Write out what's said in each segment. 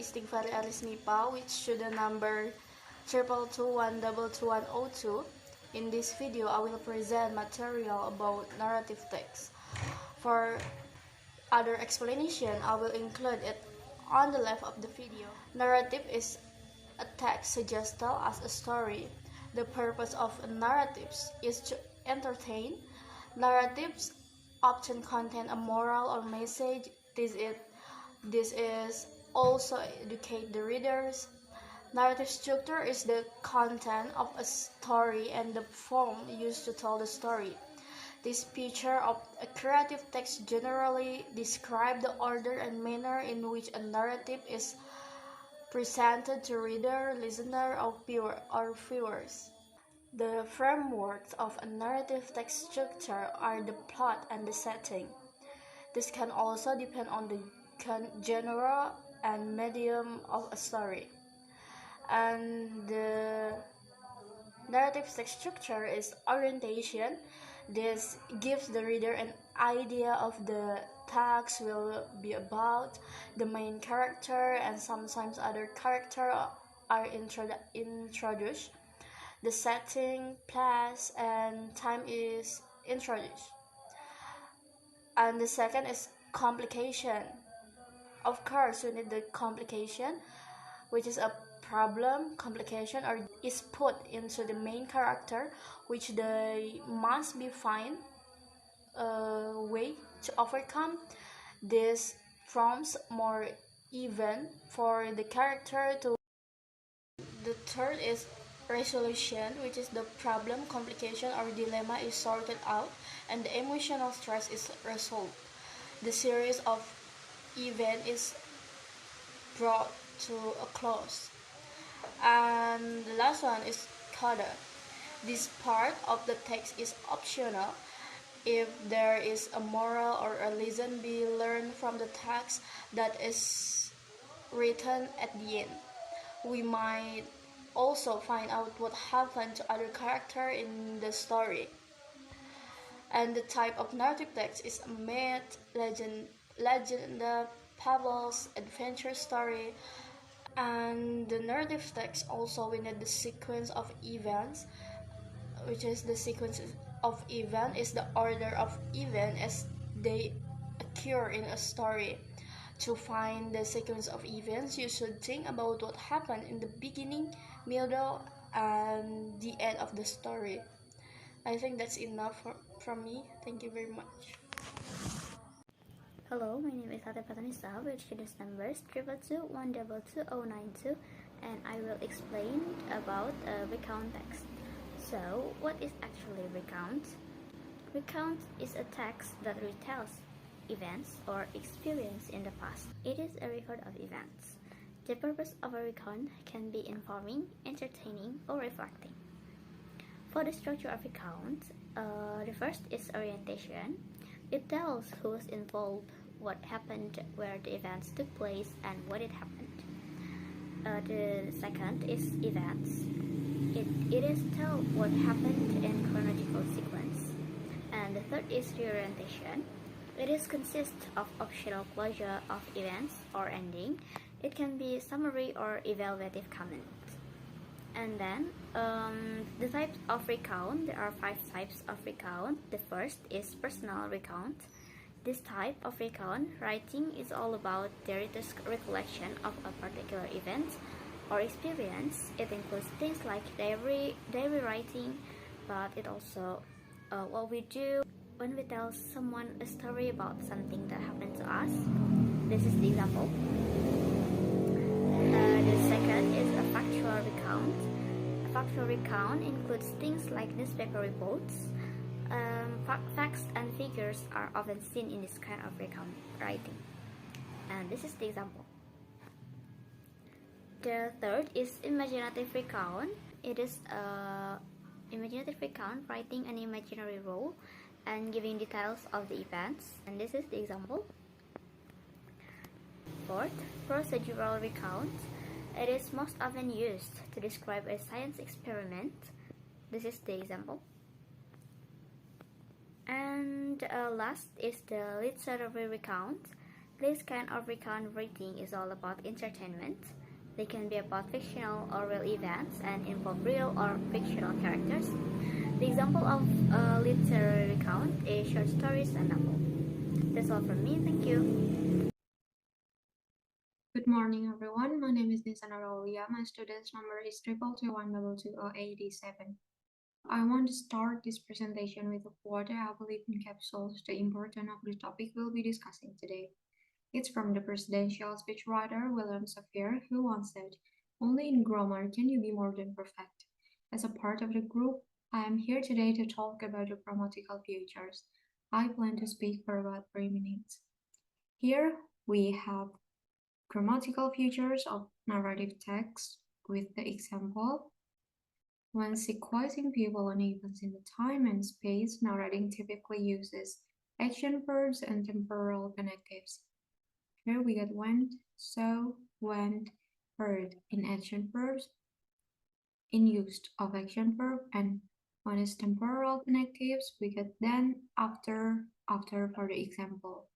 Istighfari Arismiva, which should the number 222122102. In this video, I will present material about narrative text. For other explanation, I will include it on the left of the video. Narrative is a text suggested as a story. The purpose of narratives is to entertain. Narratives often contain a moral or message. This is also educate the readers. Narrative structure is the content of a story and the form used to tell the story. This feature of a creative text generally describes the order and manner in which a narrative is presented to reader, listener, or viewers. The frameworks of a narrative text structure are the plot and the setting. This can also depend on the genre and medium of a story. And the narrative text structure is orientation. This gives the reader an idea of the text will be about. The main character and sometimes other characters are introduced. The setting, place, and time is introduced. And the second is complication. Of course, we need the complication, which is a problem, complication, or is put into the main character, which they must be find a way to overcome. This forms more even for the character to. The third is resolution, which is the problem, complication, or dilemma is sorted out and the emotional stress is resolved. The series of events is brought to a close. And the last one is coda. This part of the text is optional. If there is a moral or a lesson be learned from the text that is written at the end. We might also find out what happened to other characters in the story. And the type of narrative text is myth, legend, fables, adventure story. And the narrative text also we need the sequence of events, which is the sequence of event is the order of event as they occur in a story. To find the sequence of events, you should think about what happened in the beginning, middle, and the end of the story. I think that's enough from me. Thank you very much. Hello, my name is Latipatun Nisa, which is numbers 222122092, and I will explain about recount text. So, what is actually recount? Recount is a text that retells events or experience in the past. It is a record of events. The purpose of a recount can be informing, entertaining, or reflecting. For the structure of recount, the first is orientation. It tells who was involved, what happened, where the events took place, and what it happened. The second is events. It is tell what happened in chronological sequence. And the third is reorientation. It is consists of optional closure of events or ending. It can be summary or evaluative comment. And then the types of recount, there are 5 types of recount. The first is personal recount. This type of recount writing is all about the reader's recollection of a particular event or experience. It includes things like diary writing, but it also what we do when we tell someone a story about something that happened to us. This is the example. The second is a factual recount. A factual recount includes things like newspaper reports. Facts and figures are often seen in this kind of recount writing. And this is the example. The third is imaginative recount. It is imaginative recount writing an imaginary role and giving details of the events. And this is the example. Fourth, procedural recount. It is most often used to describe a science experiment. This is the example. And last is the literary recount. This kind of recount reading is all about entertainment. They can be about fictional or real events and involve real or fictional characters. The example of a literary recount is short stories and novel. That's all from me. Thank you. Good morning, everyone. My name is Nisa Nuraulia. My student's number is 222122087. I want to start this presentation with a quote I believe encapsulates the importance of the topic we'll be discussing today. It's from the presidential speechwriter William Shakespeare, who once said, "Only in grammar can you be more than perfect." As a part of the group, I am here today to talk about the grammatical features. I plan to speak for about 3 minutes. Here we have grammatical features of narrative text with the example. When sequencing people and events in the time and space, narrating typically uses action verbs and temporal connectives. Here we get went, so, went, heard in action verbs, in use of action verb, and when it's temporal connectives, we get then, after for the example.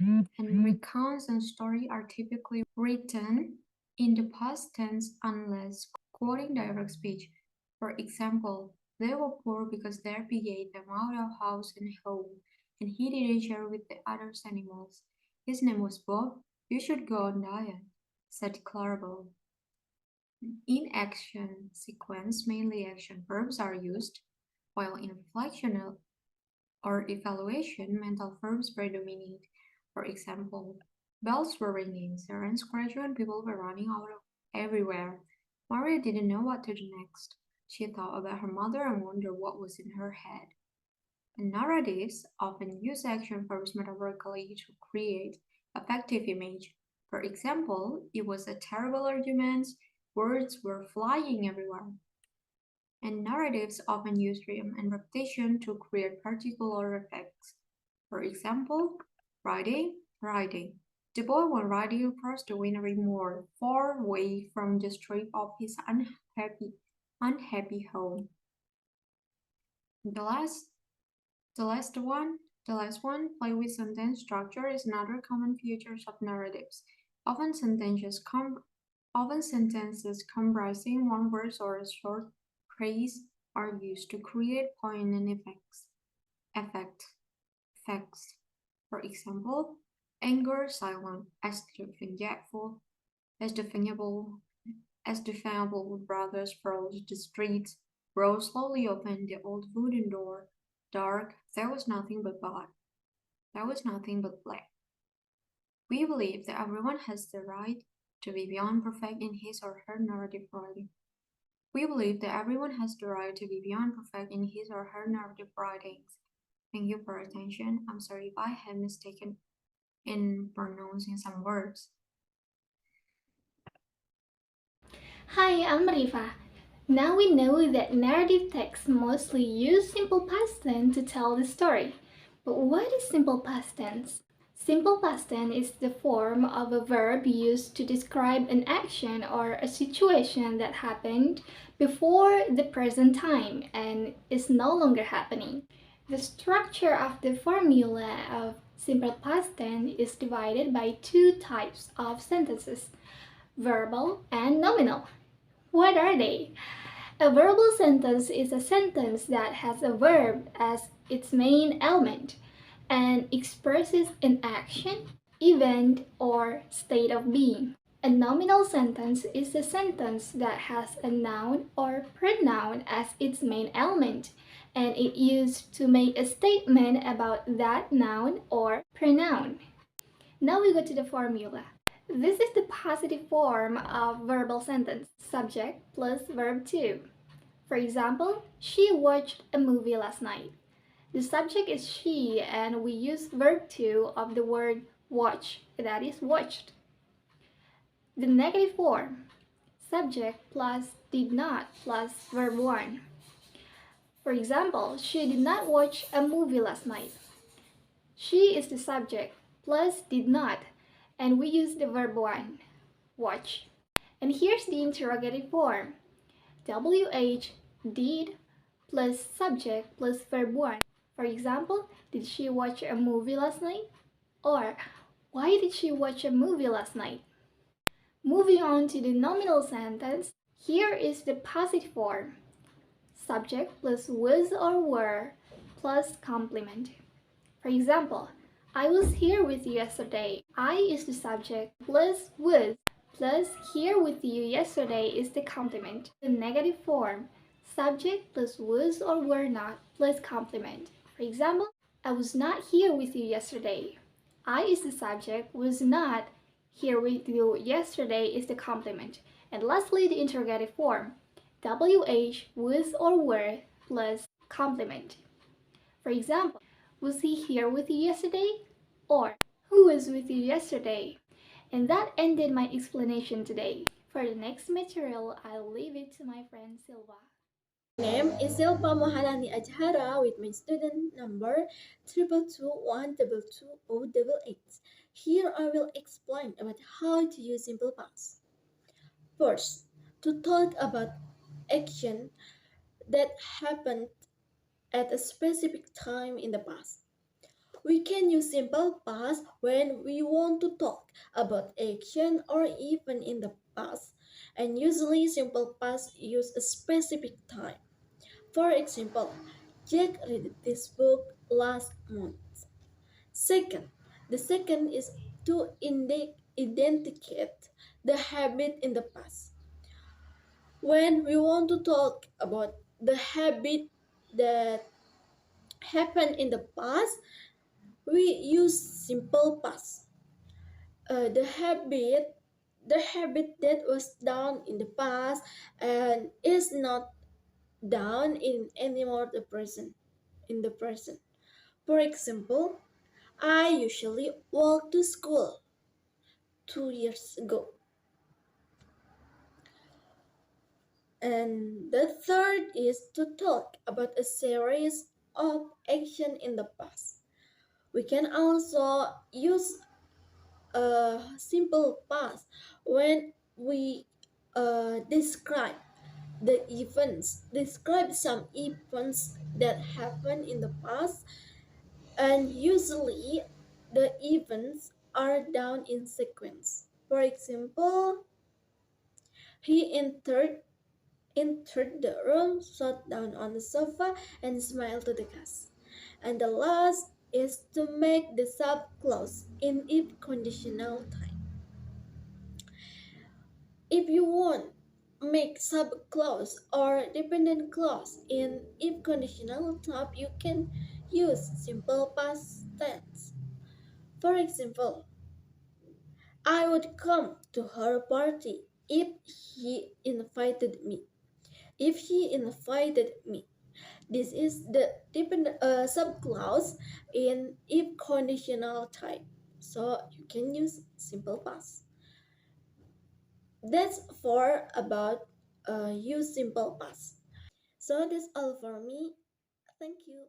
And recounts and story are typically written in the past tense unless quoting direct speech. For example, they were poor because their pig them out of house and home, and he didn't share with the other animals. His name was Bob. You should go on diet, said Clarabelle. In action sequence, mainly action verbs are used, while in reflection or evaluation, mental verbs predominate. For example, bells were ringing, sirens crashed, and people were running out of everywhere. Maria didn't know what to do next. She thought about her mother and wondered what was in her head. And narratives often use action verbs metaphorically to create effective image. For example, it was a terrible argument, words were flying everywhere. And narratives often use rhythm and repetition to create particular effects. For example, riding, riding. The boy went riding across the wintry moor, far away from the street of his unhappy home. The last one, play with sentence structure is another common feature of narratives. Often sentences comprising one word or a short phrase are used to create point and effects. For example, anger silent as definable brothers crossed the street. Rose slowly opened the old wooden door. Dark, there was nothing but black. We believe that everyone has the right to be beyond perfect in his or her narrative writing. Thank you for your attention. I'm sorry if I have mistaken in pronouncing some words. Hi, I'm Rifa. Now we know that narrative texts mostly use simple past tense to tell the story. But what is simple past tense? Simple past tense is the form of a verb used to describe an action or a situation that happened before the present time and is no longer happening. The structure of the formula of simple past tense is divided by two types of sentences, verbal and nominal. What are they? A verbal sentence is a sentence that has a verb as its main element and expresses an action, event, or state of being. A nominal sentence is a sentence that has a noun or pronoun as its main element, and it used to make a statement about that noun or pronoun. Now we go to the formula. This is the positive form of verbal sentence, subject plus verb to. For example, she watched a movie last night. The subject is she and we use verb to of the word watch, that is watched. The negative form, subject plus did not plus verb 1. For example, she did not watch a movie last night. She is the subject plus did not and we use the verb 1, watch. And here's the interrogative form, WH did plus subject plus verb 1. For example, did she watch a movie last night? Or Why did she watch a movie last night? Moving on to the nominal sentence, here is the passive form. Subject plus was or were plus complement. For example, I was here with you yesterday. I is the subject plus was plus here with you yesterday is the complement. The negative form, subject plus was or were not plus complement. For example, I was not here with you yesterday. I is the subject, was not here with you yesterday is the complement. And lastly, the interrogative form, WH was or were plus complement. For example, was he here with you yesterday? Or who was with you yesterday? And that ended my explanation today. For the next material, I'll leave it to my friend Silva. My name is Silva Muharani Ajhara with my student number 222122088. Here I will explain about how to use simple past. First, to talk about action that happened at a specific time in the past. We can use simple past when we want to talk about action or even in the past, and usually simple past use a specific time. For example, Jack read this book last month. Second, the second is to indicate the habit in the past. When we want to talk about the habit that happened in the past, we use simple past. The habit that was done in the past and is not done in anymore in the present. For example, I usually walk to school 2 years ago. And the third is to talk about a series of action in the past. We can also use a simple past when we describe describe some events that happened in the past, and usually the events are done in sequence. For example, he entered the room, sat down on the sofa, and smiled to the guests. And the last is to make the sub clause in if conditional time. If you want make sub clause or dependent clause in if conditional type, you can use simple past tense. For example, I would come to her party if he invited me. If he invited me. This is the subclause in if conditional type. So you can use simple past. That's for about use simple past. So that's all for me. Thank you.